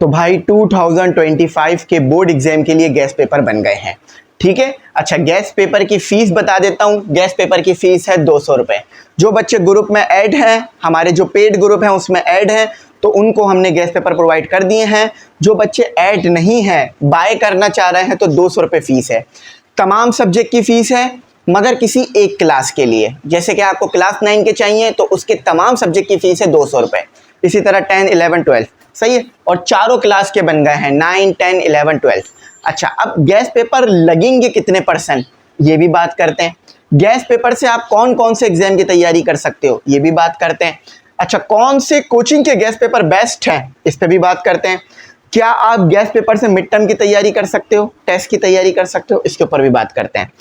तो भाई 2025 के बोर्ड एग्जाम के लिए गैस पेपर बन गए हैं। ठीक है, अच्छा गैस पेपर की फीस बता देता हूँ। गैस पेपर की फीस है 200 रुपये। जो बच्चे ग्रुप में ऐड हैं, हमारे जो पेड ग्रुप हैं उसमें ऐड हैं, तो उनको हमने गैस पेपर प्रोवाइड कर दिए हैं। जो बच्चे ऐड नहीं हैं, बाय करना चाह रहे हैं, तो 200 रुपये फीस है। तमाम सब्जेक्ट की फीस है, मगर किसी एक क्लास के लिए, जैसे कि आपको क्लास 9 के चाहिए तो उसके तमाम सब्जेक्ट की फीस है 200 रुपये। इसी तरह 10, 11, 12 सही है, और चारों क्लास के बन गए हैं 9, 10, 11, 12। अच्छा, अब गैस पेपर लगेंगे कितने %, ये भी बात करते हैं। गैस पेपर से आप कौन कौन से एग्जाम की तैयारी कर सकते हो, ये भी बात करते हैं। अच्छा, कौन से कोचिंग के गैस पेपर बेस्ट हैं, इस पर भी बात करते हैं। क्या आप गैस पेपर से मिड टर्म की तैयारी कर सकते हो, टेस्ट की तैयारी कर सकते हो, इसके ऊपर भी बात करते हैं।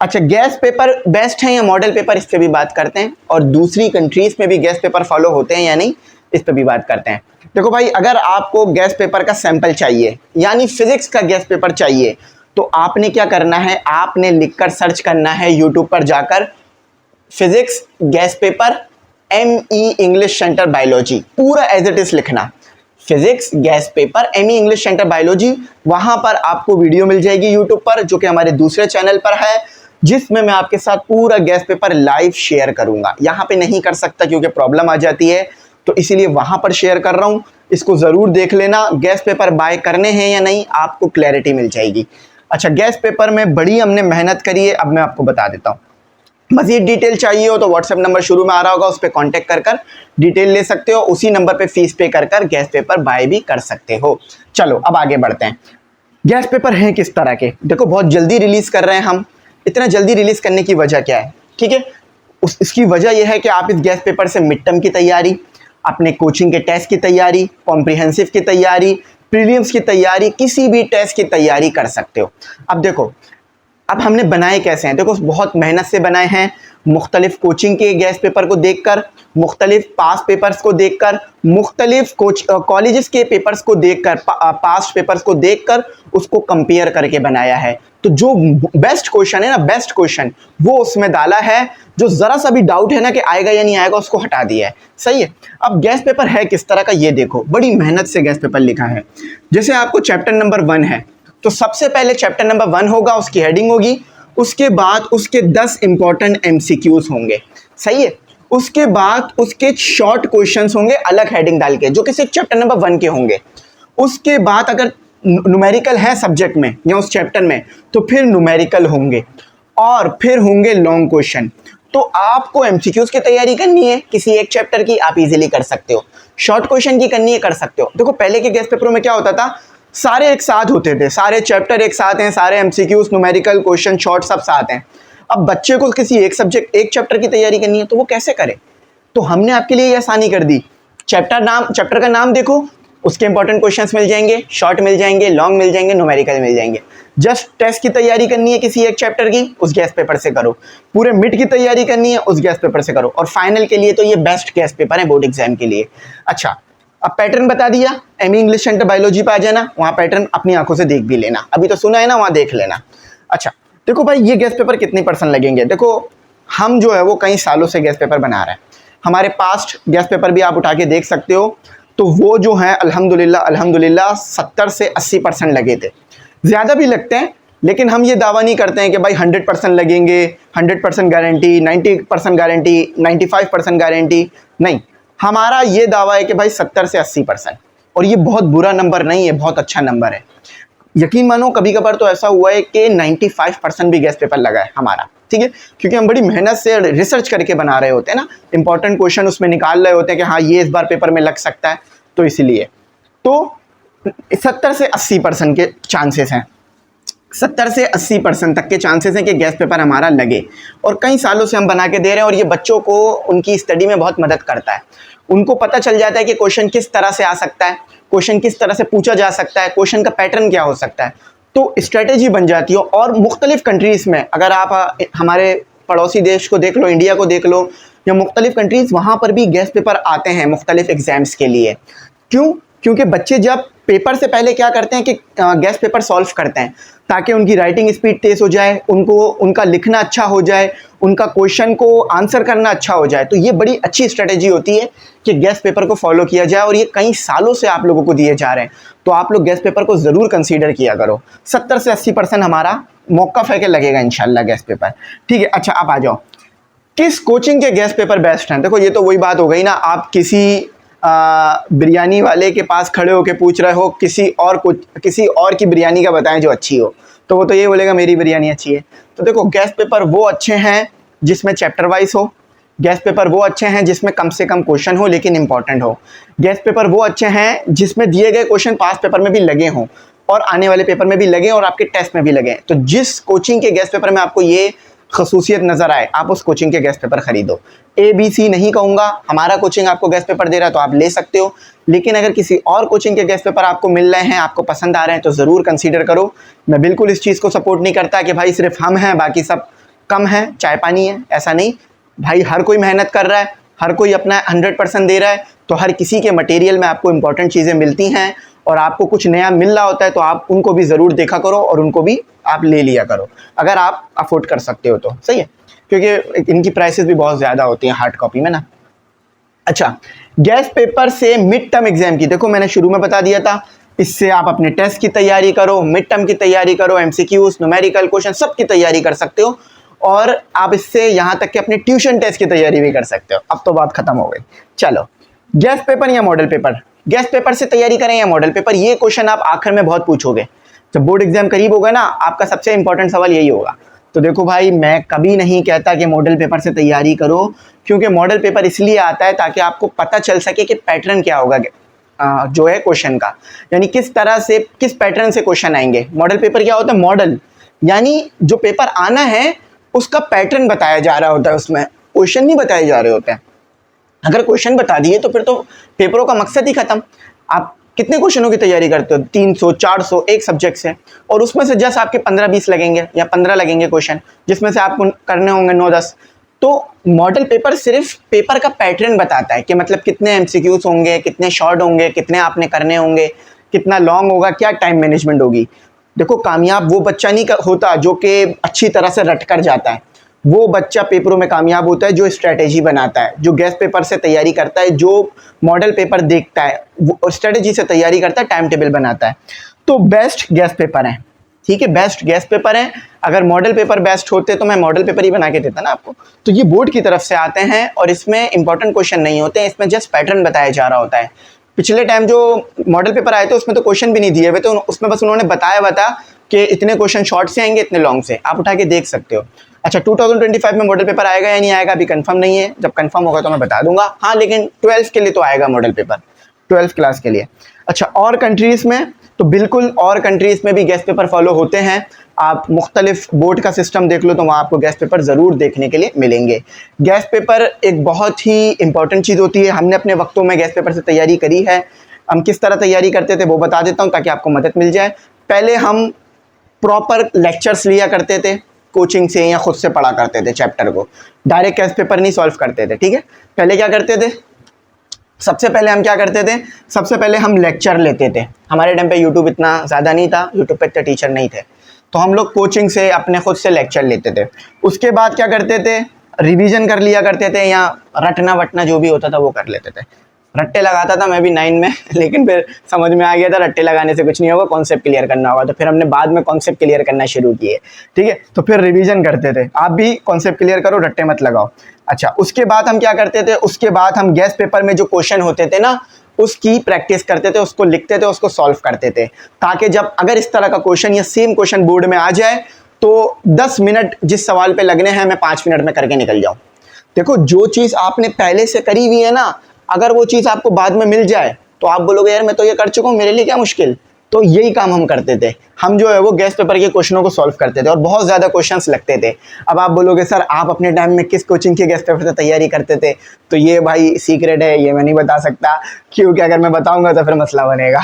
अच्छा, गैस पेपर बेस्ट है या मॉडल पेपर, इस पर भी बात करते हैं। और दूसरी कंट्रीज में भी गैस पेपर फॉलो होते हैं या नहीं, इस पर भी बात करते हैं। देखो भाई, अगर आपको गैस पेपर का सैंपल चाहिए, यानी फिजिक्स का गैस पेपर चाहिए, तो आपने क्या करना है, आपने लिखकर सर्च करना है यूट्यूब पर जाकर, physics gas paper ME English centre biology, पूरा एज इट इज लिखना, physics gas paper ME English centre biology. वहां पर आपको वीडियो मिल जाएगी यूट्यूब पर, जो कि हमारे दूसरे चैनल पर है, जिसमें मैं आपके साथ पूरा गैस पेपर लाइव शेयर करूंगा। यहाँ पे नहीं कर सकता क्योंकि प्रॉब्लम आ जाती है, तो इसीलिए वहां पर शेयर कर रहा हूं। इसको जरूर देख लेना। गैस पेपर बाय करने हैं या नहीं, आपको क्लैरिटी मिल जाएगी। अच्छा, गैस पेपर में बड़ी हमने मेहनत करी है, अब मैं आपको बता देता हूँ। मज़ीद डिटेल चाहिए हो तो व्हाट्सएप नंबर शुरू में आ रहा होगा, उस पर कॉन्टैक्ट कर डिटेल ले सकते हो। उसी नंबर पे फीस पे कर गैस पेपर बाय भी कर सकते हो। चलो अब आगे बढ़ते हैं। गैस पेपर हैं किस तरह के, देखो बहुत जल्दी रिलीज़ कर रहे हैं हम। इतना जल्दी रिलीज़ करने की वजह क्या है, ठीक है, इसकी वजह यह है कि आप इस गैस पेपर से मिड टर्म की तैयारी, अपने कोचिंग के टेस्ट की तैयारी, कॉम्प्रिहेंसिव की तैयारी, प्रीलिम्स की तैयारी, किसी भी टेस्ट की तैयारी कर सकते हो। अब देखो, अब हमने बनाए कैसे हैं, देखो बहुत मेहनत से बनाए हैं। मुख्तलिफ कोचिंग के गैस पेपर को देखकर, मुख्तलिफ पास पेपर्स को देखकर, मुख्तलिफ कॉलेजेस के पेपर्स को देखकर, पास पेपर्स को देखकर उसको कंपेयर करके बनाया है। तो जो बेस्ट क्वेश्चन है ना, बेस्ट क्वेश्चन वो उसमें डाला है। जो ज़रा सा भी डाउट है ना कि आएगा या नहीं आएगा, उसको हटा दिया है। सही है। अब गैस पेपर है किस तरह का, ये देखो, बड़ी मेहनत से गैस पेपर लिखा है। जैसे आपको चैप्टर नंबर 1 है, तो सबसे पहले चैप्टर नंबर 1 होगा, उसकी हेडिंग होगी। उसके बाद उसके 10 इंपॉर्टेंट MCQs होंगे। सही है। उसके बाद उसके शॉर्ट क्वेश्चंस होंगे अलग हेडिंग डाल के, जो कि सिर्फ चैप्टर नंबर 1 के होंगे। उसके बाद अगर न्यूमेरिकल है सब्जेक्ट में या उस चैप्टर में, तो फिर न्यूमेरिकल होंगे और फिर होंगे लॉन्ग क्वेश्चन। तो आपको MCQs की तैयारी करनी है किसी एक चैप्टर की, आप इजीली कर सकते हो। शॉर्ट क्वेश्चन की करनी है, कर सकते हो। देखो पहले के गैस पेपरों में क्या होता था, सारे एक साथ होते थे, सारे चैप्टर एक साथ हैं, सारे MCQs, न्यूमेरिकल, क्वेश्चन, शॉर्ट सब साथ हैं। अब बच्चे को किसी एक सब्जेक्ट, एक चैप्टर की तैयारी करनी है, तो वो कैसे करे। तो हमने आपके लिए ये आसानी कर दी। चैप्टर का नाम देखो, उसके इंपॉर्टेंट क्वेश्चंस मिल जाएंगे, शॉर्ट मिल जाएंगे, लॉन्ग मिल जाएंगे, न्यूमेरिकल मिल जाएंगे। जस्ट टेस्ट की तैयारी करनी है किसी एक चैप्टर की, उस गैस पेपर से करो। पूरे मिड की तैयारी करनी है, उस गैस पेपर से करो। और फाइनल के लिए तो ये बेस्ट गैस पेपर है बोर्ड एग्जाम के लिए। अच्छा, अब पैटर्न बता दिया, ME इंग्लिश सेंटर बायोलॉजी पे आ जाना, वहाँ पैटर्न अपनी आंखों से देख भी लेना। अभी तो सुना है ना, वहाँ देख लेना। अच्छा, देखो भाई, ये गैस पेपर कितनी % लगेंगे। देखो हम जो है वो कई सालों से गैस पेपर बना रहे हैं। हमारे पास्ट गैस पेपर भी आप उठा के देख सकते हो, तो वो जो है अल्हम्दुलिल्लाह 70 से 80% लगे थे। ज़्यादा भी लगते हैं, लेकिन हम ये दावा नहीं करते हैं कि भाई 100% लगेंगे, 100% गारंटी, 90% गारंटी, 95% गारंटी, नहीं। हमारा ये दावा है कि भाई 70 से 80%, और ये बहुत बुरा नंबर नहीं है, बहुत अच्छा नंबर है। यकीन मानो, कभी कभार तो ऐसा हुआ है कि 95% भी गैस पेपर लगा है हमारा। ठीक है, क्योंकि हम बड़ी मेहनत से रिसर्च करके बना रहे होते हैं ना, इंपॉर्टेंट क्वेश्चन उसमें निकाल रहे होते हैं कि हाँ ये इस बार पेपर में लग सकता है, तो इसलिए तो 70 से 80% के चांसेस हैं। 70 से 80% तक के चांसेस हैं कि गैस पेपर हमारा लगे, और कई सालों से हम बना के दे रहे हैं। और ये बच्चों को उनकी स्टडी में बहुत मदद करता है। उनको पता चल जाता है कि क्वेश्चन किस तरह से आ सकता है, क्वेश्चन किस तरह से पूछा जा सकता है, क्वेश्चन का पैटर्न क्या हो सकता है, तो स्ट्रेटेजी बन जाती है। और मुख्तलिफ कंट्रीज़ में, अगर आप हमारे पड़ोसी देश को देख लो, इंडिया को देख लो, या मुख्तलिफ कंट्रीज़, वहाँ पर भी गैस पेपर आते हैं मुख्तलिफ एग्जाम्स के लिए। क्यों? क्योंकि बच्चे जब पेपर से पहले क्या करते हैं कि गैस पेपर सॉल्व करते हैं, ताकि उनकी राइटिंग स्पीड तेज़ हो जाए, उनका लिखना अच्छा हो जाए, उनका क्वेश्चन को आंसर करना अच्छा हो जाए। तो ये बड़ी अच्छी स्ट्रेटेजी होती है कि गेस्ट पेपर को फॉलो किया जाए, और ये कई सालों से आप लोगों को दिए जा रहे हैं। तो आप लोग गेस्ट पेपर को ज़रूर कंसीडर किया करो। 70 से 80% हमारा मौका फेंके लगेगा इंशाल्लाह गेस्ट पेपर। ठीक है, अच्छा आप आ जाओ, किस कोचिंग के गेस्ट पेपर बेस्ट हैं? देखो ये तो वही बात हो गई ना, आप किसी बिरयानी वाले के पास खड़े होकर पूछ रहे हो किसी और की बिरयानी का बताएं जो अच्छी हो, तो वो तो ये बोलेगा मेरी बिरयानी अच्छी है। तो देखो गेस्ट पेपर वो अच्छे हैं जिसमें चैप्टर वाइज हो, गेस्ट पेपर वो अच्छे हैं जिसमें कम से कम क्वेश्चन हो लेकिन इंपॉर्टेंट हो, गेस्ट पेपर वो अच्छे हैं जिसमें दिए गए क्वेश्चन पास पेपर में भी लगे हों और आने वाले पेपर में भी लगे और आपके टेस्ट में भी लगे। तो जिस कोचिंग के गेस्ट पेपर में आपको ये खसूसियत नजर आए, आप उस कोचिंग के गेस्ट पेपर खरीदो। ABC नहीं कहूँगा, हमारा कोचिंग आपको गेस्ट पेपर दे रहा है तो आप ले सकते हो, लेकिन अगर किसी और कोचिंग के गेस्ट पेपर आपको मिल रहे हैं, आपको पसंद आ रहे हैं, तो ज़रूर कंसीडर करो। मैं बिल्कुल इस चीज़ को सपोर्ट नहीं करता कि भाई सिर्फ हम हैं बाकी सब कम है, चाय पानी है, ऐसा नहीं भाई। हर कोई मेहनत कर रहा है, हर कोई अपना 100% दे रहा है, तो हर किसी के मटेरियल में आपको इंपॉर्टेंट चीज़ें मिलती हैं और आपको कुछ नया मिल रहा होता है, तो आप उनको भी ज़रूर देखा करो और उनको भी आप ले लिया करो अगर आप अफोर्ड कर सकते हो तो। सही है, क्योंकि इनकी प्राइसेस भी बहुत ज़्यादा होती हैं हार्ड कॉपी में ना। अच्छा, गेस्ट पेपर से मिड टर्म एग्जाम की, देखो मैंने शुरू में बता दिया था, इससे आप अपने टेस्ट की तैयारी करो, मिड टर्म की तैयारी करो, MCQs, न्यूमेरिकल क्वेश्चन सब की तैयारी कर सकते हो, और आप इससे यहाँ तक कि अपने ट्यूशन टेस्ट की तैयारी भी कर सकते हो। अब तो बात खत्म हो गई। चलो, गेस्ट पेपर या मॉडल पेपर? गेस्ट पेपर से तैयारी करें या मॉडल पेपर, ये क्वेश्चन आप आखिर में बहुत पूछोगे। जब बोर्ड एग्जाम करीब होगा ना, आपका सबसे इंपॉर्टेंट सवाल यही होगा। तो देखो भाई, मैं कभी नहीं कहता कि मॉडल पेपर से तैयारी करो, क्योंकि मॉडल पेपर इसलिए आता है ताकि आपको पता चल सके कि पैटर्न क्या होगा जो है क्वेश्चन का, यानी किस तरह से किस पैटर्न से क्वेश्चन आएंगे। मॉडल पेपर क्या होता है? मॉडल यानी जो पेपर आना है उसका पैटर्न बताया जा रहा होता है, उसमें क्वेश्चन नहीं बताए जा रहे होते हैं। अगर क्वेश्चन बता दिए तो फिर तो पेपरों का मकसद ही खत्म। आप कितने क्वेश्चनों की तैयारी करते हो? 300 400 एक सब्जेक्ट से, और उसमें से जस्ट आपके 15-20 लगेंगे या 15 लगेंगे क्वेश्चन, जिसमें से आपको करने होंगे 9-10। तो मॉडल पेपर सिर्फ पेपर का पैटर्न बताता है कि मतलब कितने MCQs होंगे, कितने शॉर्ट होंगे, कितने आपने करने होंगे, कितना लॉन्ग होगा, क्या टाइम मैनेजमेंट होगी। देखो, कामयाब वो बच्चा नहीं होता जो कि अच्छी तरह से रट कर जाता है, वो बच्चा पेपरों में कामयाब होता है जो स्ट्रेटेजी बनाता है, जो गेस्ट पेपर से तैयारी करता है, जो मॉडल पेपर देखता है, वो स्ट्रेटेजी से तैयारी करता है, टाइम टेबल बनाता है। तो बेस्ट गेस्ट पेपर है, ठीक है, बेस्ट गेस्ट पेपर है। अगर मॉडल पेपर बेस्ट होते तो मैं मॉडल पेपर ही बना के देता ना आपको। तो ये बोर्ड की तरफ से आते हैं और इसमें इंपॉर्टेंट क्वेश्चन नहीं होते हैं, इसमें जस्ट पैटर्न बताया जा रहा होता है। पिछले टाइम जो मॉडल पेपर आए थे उसमें तो क्वेश्चन भी नहीं दिए हुए थे, उसमें बस उन्होंने बताया कि इतने क्वेश्चन शॉर्ट से आएंगे, इतने लॉन्ग से, आप उठा के देख सकते हो। अच्छा, 2025 में मॉडल पेपर आएगा या नहीं आएगा अभी कंफर्म नहीं है, जब कंफर्म होगा तो मैं बता दूंगा। हाँ, लेकिन 12th के लिए तो आएगा मॉडल पेपर, 12th क्लास के लिए। अच्छा, और कंट्रीज़ में तो बिल्कुल, और कंट्रीज़ में भी गेस्ट पेपर फॉलो होते हैं। आप मुख्तलिफ बोर्ड का सिस्टम देख लो तो वहाँ आपको गेस्ट पेपर ज़रूर देखने के लिए मिलेंगे। गेस्ट पेपर एक बहुत ही इंपॉर्टेंट चीज़ होती है। हमने अपने वक्तों में गेस्ट पेपर से तैयारी करी है। हम किस तरह तैयारी करते थे वो बता देता हूँ ताकि आपको मदद मिल जाए। पहले हम प्रॉपर लेक्चर्स लिया करते थे कोचिंग से या खुद से पढ़ा करते थे चैप्टर को, डायरेक्ट गेस्ट पेपर नहीं सॉल्व करते थे। ठीक है, पहले क्या करते थे? सबसे पहले हम क्या करते थे? सबसे पहले हम लेक्चर लेते थे। हमारे टाइम पे यूट्यूब इतना ज़्यादा नहीं था, यूट्यूब पे इतने टीचर नहीं थे, तो हम लोग कोचिंग से अपने खुद से लेक्चर लेते थे। उसके बाद क्या करते थे? रिवीजन कर लिया करते थे, या रटना वटना जो भी होता था वो कर लेते थे। रट्टे लगाता था मैं भी 9 में, लेकिन फिर समझ में आ गया था रट्टे लगाने से कुछ नहीं होगा, कॉन्सेप्ट क्लियर करना होगा। तो फिर हमने बाद में कॉन्सेप्ट क्लियर करना शुरू किए। ठीक है, तो फिर रिवीजन करते थे। आप भी कॉन्सेप्ट क्लियर करो, रट्टे मत लगाओ। अच्छा, उसके बाद हम क्या करते थे? उसके बाद हम गेस्ट पेपर में जो क्वेश्चन होते थे ना, उसकी प्रैक्टिस करते थे, उसको लिखते थे, उसको सॉल्व करते थे, ताकि जब अगर इस तरह का क्वेश्चन या सेम क्वेश्चन बोर्ड में आ जाए तो 10 मिनट जिस सवाल पे लगने हैं मैं 5 मिनट में करके निकल जाऊं। देखो, जो चीज़ आपने पहले से करी हुई है ना, अगर वो चीज़ आपको बाद में मिल जाए तो आप बोलोगे यार मैं तो ये कर चुका हूँ, मेरे लिए क्या मुश्किल। तो यही काम हम करते थे। हम जो है वो गेस्ट पेपर के क्वेश्चनों को सॉल्व करते थे और बहुत ज़्यादा क्वेश्चंस लगते थे। अब आप बोलोगे सर आप अपने टाइम में किस कोचिंग के गेस्ट पेपर से तैयारी करते थे? तो ये भाई सीक्रेट है, ये मैं नहीं बता सकता, क्योंकि अगर मैं बताऊँगा तो फिर मसला बनेगा।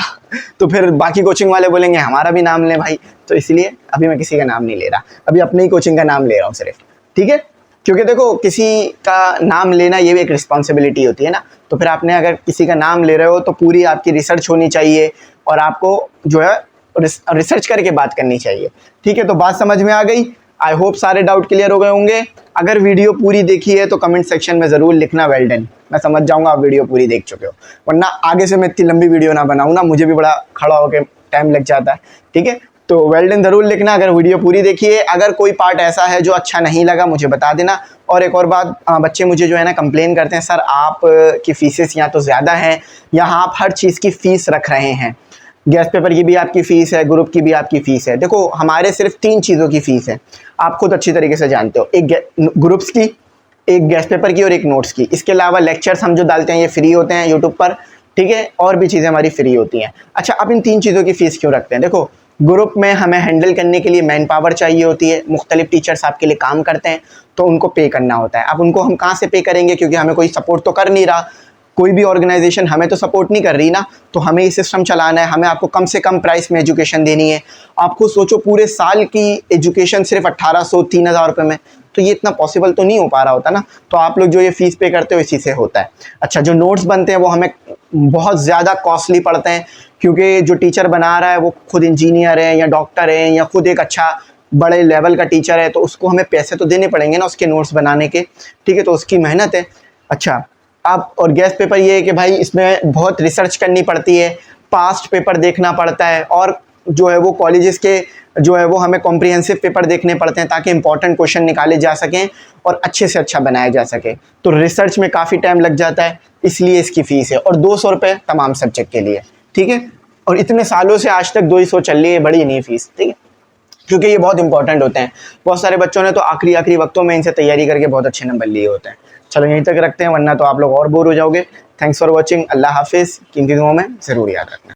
तो फिर बाकी कोचिंग वाले बोलेंगे हमारा भी नाम लें भाई, तो इसलिए अभी मैं किसी का नाम नहीं ले रहा, अभी अपने ही कोचिंग का नाम ले रहा हूँ सिर्फ। ठीक है, क्योंकि देखो किसी का नाम लेना ये भी एक रिस्पॉन्सिबिलिटी होती है ना। तो फिर आपने अगर किसी का नाम ले रहे हो तो पूरी आपकी रिसर्च होनी चाहिए और आपको जो है रिसर्च करके बात करनी चाहिए। ठीक है, तो बात समझ में आ गई। आई होप सारे डाउट क्लियर हो गए होंगे। अगर वीडियो पूरी देखी है तो कमेंट सेक्शन में ज़रूर लिखना वेल डन, मैं समझ जाऊंगा आप वीडियो पूरी देख चुके हो, वरना आगे से मैं इतनी लंबी वीडियो ना बनाऊँ ना, मुझे भी बड़ा खड़ा होकर टाइम लग जाता है। ठीक है, तो वेल डन ज़रूर लिखना अगर वीडियो पूरी देखी है। अगर कोई पार्ट ऐसा है जो अच्छा नहीं लगा मुझे बता देना। और एक और बात, बच्चे मुझे जो है ना कंप्लेन करते हैं, सर आप की फीसेस यहाँ तो ज़्यादा हैं, यहाँ आप हर चीज़ की फ़ीस रख रहे हैं, गैस पेपर की भी आपकी फ़ीस है, ग्रुप की भी आपकी फ़ीस है। देखो हमारे सिर्फ 3 चीज़ों की फ़ीस है, आप खुद अच्छी तरीके से जानते हो, एक ग्रुप्स की, एक गैस पेपर की और एक नोट्स की। इसके अलावा लेक्चर्स हम जो डालते हैं ये फ्री होते हैं यूट्यूब पर, ठीक है, और भी चीज़ें हमारी फ्री होती हैं। अच्छा, अब इन 3 चीज़ों की फ़ीस क्यों रखते हैं? देखो ग्रुप में हमें हैंडल करने के लिए मैन पावर चाहिए होती है, मुख्तलिफ टीचर्स आपके लिए काम करते हैं, तो उनको पे करना होता है। अब उनको हम कहाँ से पे करेंगे, क्योंकि हमें कोई सपोर्ट तो कर नहीं रहा, कोई भी ऑर्गेनाइजेशन हमें तो सपोर्ट नहीं कर रही ना, तो हमें ये सिस्टम चलाना है, हमें आपको कम से कम प्राइस में एजुकेशन देनी है। आप खुद सोचो पूरे साल की एजुकेशन सिर्फ 1800-3000 रुपये में, तो ये इतना पॉसिबल तो नहीं हो पा रहा होता ना, तो आप लोग जो ये फ़ीस पे करते हो इसी से होता है। अच्छा, जो नोट्स बनते हैं वो हमें बहुत ज़्यादा कॉस्टली पड़ते हैं, क्योंकि जो टीचर बना रहा है वो खुद इंजीनियर है या डॉक्टर है या खुद एक अच्छा बड़े लेवल का टीचर है, तो उसको हमें पैसे तो देने पड़ेंगे ना उसके नोट्स बनाने के, ठीक है, तो उसकी मेहनत है। अच्छा, अब और गैस पेपर ये है कि भाई इसमें बहुत रिसर्च करनी पड़ती है, पास्ट पेपर देखना पड़ता है, और जो है वो कॉलेजेस के जो है वो हमें कॉम्प्रिहेंसिव पेपर देखने पड़ते हैं ताकि इंपॉर्टेंट क्वेश्चन निकाले जा सकें और अच्छे से अच्छा बनाया जा सके। तो रिसर्च में काफ़ी टाइम लग जाता है, इसलिए इसकी फ़ीस है, और 200 रुपये तमाम सब्जेक्ट के लिए, ठीक है। और इतने सालों से आज तक 200 चल रही है, बड़ी नहीं फ़ीस, ठीक है, क्योंकि ये बहुत इंपॉर्टेंट होते हैं। बहुत सारे बच्चों ने तो आखिरी वक्तों में इनसे तैयारी करके बहुत अच्छे नंबर लिए होते हैं। चलो यहीं तक रखते हैं, वरना तो आप लोग और बोर हो जाओगे। थैंक्स फॉर वॉचिंग, अल्लाह हाफिज़। किन चीज़ों में ज़रूर याद रखना।